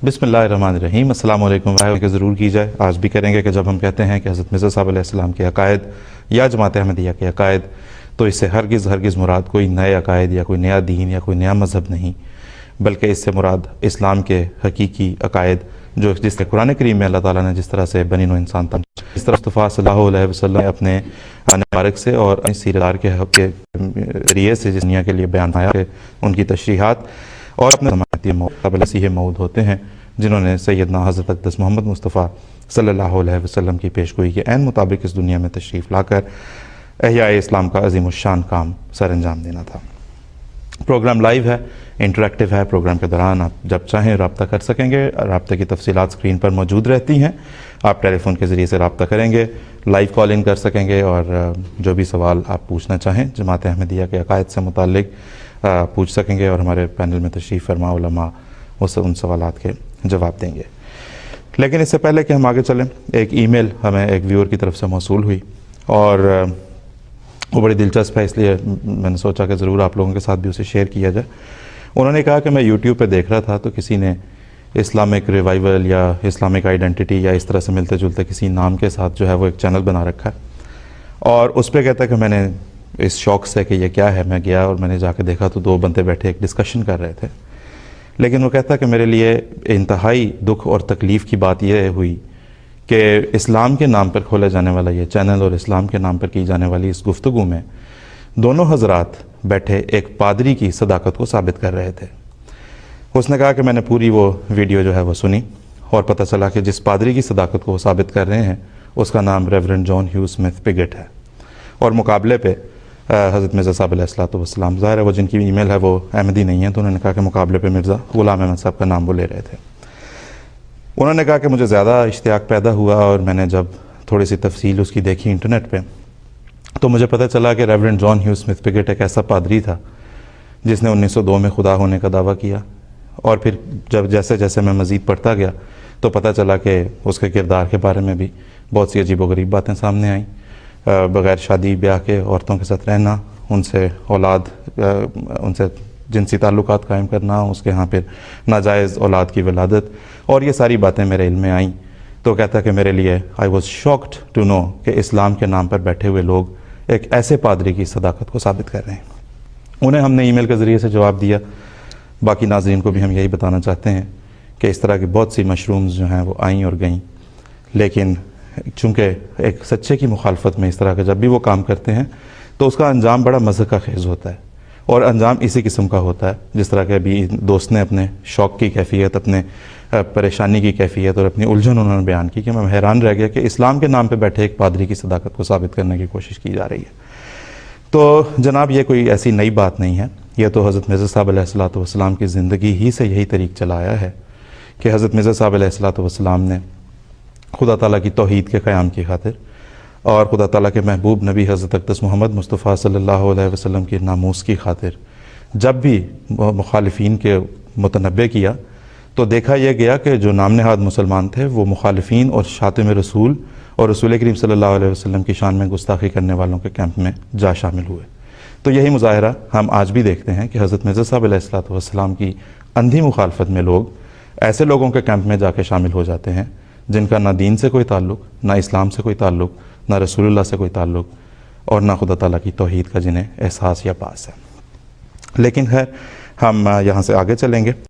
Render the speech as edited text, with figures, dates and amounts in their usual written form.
बिस्मिल्लाहिर्रहमानिर्रहीम। अस्सलाम वालेकुम। कि ज़रूर की जाए, आज भी करेंगे कि जब हम कहते हैं कि हज़रत मिर्ज़ा साहब अलैहिस्सलाम के अकायद या जमात अहमदिया के अकायद, तो इससे हरगिज़ मुराद कोई नए अकायद या कोई नया दीन या कोई नया मज़हब नहीं, बल्कि इससे मुराद इस्लाम के हकीकी अकायद जो जिसके कुरान करीम में अल्लाह ताला ने जिस तरह से बनी नौ इंसान तक इस तरह मुस्तफ़ा सल्लल्लाहु अलैहि वसल्लम अपने मुबारक से और सीरदार के ज़रिए से जिस दुनिया के लिए बयान आया है, उनकी तशरीहात और अपने मसीह मऊद होते हैं जिन्होंने सैयदना हज़रत अक़दस मोहम्मद मुस्तफ़ा सल्लल्लाहु अलैहि वसल्लम की पेशगोई के ऐन मुताबिक इस दुनिया में तशरीफ़ लाकर एहयाए इस्लाम का अज़ीमुश्शान काम सर अंजाम देना था। प्रोग्राम लाइव है, इंटरेक्टिव है। प्रोग्राम के दौरान आप जब चाहें रब्ता कर सकेंगे। रब्ते की तफसीलात स्क्रीन पर मौजूद रहती हैं। आप टेलीफ़ोन के ज़रिए से रब्ता करेंगे, लाइव कॉल इन कर सकेंगे और जो भी सवाल आप पूछना चाहें जमात अहमदिया के अकायद से मुताल्लिक पूछ सकेंगे और हमारे पैनल में तशरीफ़ फरमा उलमा उन सवालात के जवाब देंगे। लेकिन इससे पहले कि हम आगे चलें, एक ईमेल हमें एक व्यूअर की तरफ से मौसूल हुई और वो बड़ी दिलचस्प है, इसलिए मैंने सोचा कि ज़रूर आप लोगों के साथ भी उसे शेयर किया जाए। उन्होंने कहा कि मैं यूट्यूब पे देख रहा था तो किसी ने इस्लामिक रिवाइवल या इस्लामिक आइडेंटिटी या इस तरह से मिलते जुलते किसी नाम के साथ जो है वो एक चैनल बना रखा है और उस पर कहता है कि मैंने इस शौक़ से कि ये क्या है, मैं गया और मैंने जाके देखा तो दो बंदे बैठे एक डिस्कशन कर रहे थे। लेकिन वो कहता है कि मेरे लिए इंतहाई दुख और तकलीफ़ की बात यह हुई कि इस्लाम के नाम पर खोला जाने वाला ये चैनल और इस्लाम के नाम पर की जाने वाली इस गुफ्तगू में दोनों हजरात बैठे एक पादरी की सदाकत को साबित कर रहे थे। उसने कहा कि मैंने पूरी वो वीडियो जो है वो सुनी और पता चला कि जिस पादरी की सदाकत को वो साबित कर रहे हैं उसका नाम reverend John huge Smith Piaget है और मुकाबले पे हज़रत मिर्ज़ा साहब अलैहिस्सलाम, ज़ाहिर है वो जिनकी ईमेल है वो अहमदी नहीं है, तो उन्होंने कहा कि मुकाबले पे मिर्ज़ा ग़ुलाम अहमद साहब का नाम वो ले रहे थे। उन्होंने कहा कि मुझे ज़्यादा इश्तियाक पैदा हुआ और मैंने जब थोड़ी सी तफसील उसकी देखी इंटरनेट पे तो मुझे पता चला कि reverend John huge Smith Piaget एक ऐसा पादरी था जिसने 1902 में खुदा होने का दावा किया और फिर जब जैसे जैसे मैं मज़ीद पढ़ता गया तो पता चला कि उसके किरदार के बारे में भी बहुत सी अजीब व गरीब बातें सामने आईं। बग़ैर शादी ब्याह के औरतों के साथ रहना, उनसे औलाद उनसे जिनसी ताल्लुकात कायम करना, उसके यहाँ फिर नाजायज़ औलाद की विलादत और ये सारी बातें मेरे इल्म में आईं। तो कहता कि मेरे लिए I was shocked to know कि इस्लाम के नाम पर बैठे हुए लोग एक ऐसे पादरी की सदाकत को साबित कर रहे हैं। उन्हें हमने ईमेल के ज़रिए से जवाब दिया। बाकी नाज़रीन को भी हम यही बताना चाहते हैं कि इस तरह की बहुत सी मशरूम्स जो हैं वो आईं और गईं, लेकिन चूँकि एक सच्चे की मुखालफत में इस तरह का जब भी वो काम करते हैं तो उसका अंजाम बड़ा मज़े का खेज़ होता है और अंजाम इसी किस्म का होता है जिस तरह के अभी दोस्त ने अपने शौक़ की कैफियत, अपने परेशानी की कैफियत और अपनी उलझन उन्होंने बयान की कि मैं हैरान रह गया कि इस्लाम के नाम पे बैठे एक पादरी की सदाकत को साबित करने की कोशिश की जा रही है। तो जनाब ये कोई ऐसी नई बात नहीं है, यह तो हज़रत मिर्ज़ा साहब अलैहिस्सलाम की ज़िंदगी ही से यही तरीक़ चला आया है कि हज़रत मिर्ज़ा साहब अलैहिस्सलाम ने खुदा ताला की तौहीद के क़याम की खातिर और खुदा ताला के महबूब नबी हज़रत अक़दस मोहम्मद मुस्तफ़ा सल्लल्लाहु अलैहि वसल्लम की नामूस की खातिर जब भी मुखालिफिन के मुतनब्बे किया तो देखा यह गया कि जो नाम नहाद मुसलमान थे वो मुखालिफिन और शातिम रसूल और रसूल करीम सल्लल्लाहु अलैहि वसल्लम की शान में गुस्ताखी करने वालों के कैंप में जा शामिल हुए। तो यही मुज़ाहिरा हम आज भी देखते हैं कि हज़रत मिर्ज़ा साहब अलैहिस्सलाम की अंधी मुखालफत में लोग ऐसे लोगों के कैंप में जाके शामिल हो जाते हैं जिनका ना दीन से कोई ताल्लुक़, ना इस्लाम से कोई ताल्लुक़, ना रसूलुल्लाह से कोई ताल्लुक़ और ना खुदा ताला की तौहीद का जिन्हें एहसास या पास है। लेकिन खैर हम यहाँ से आगे चलेंगे।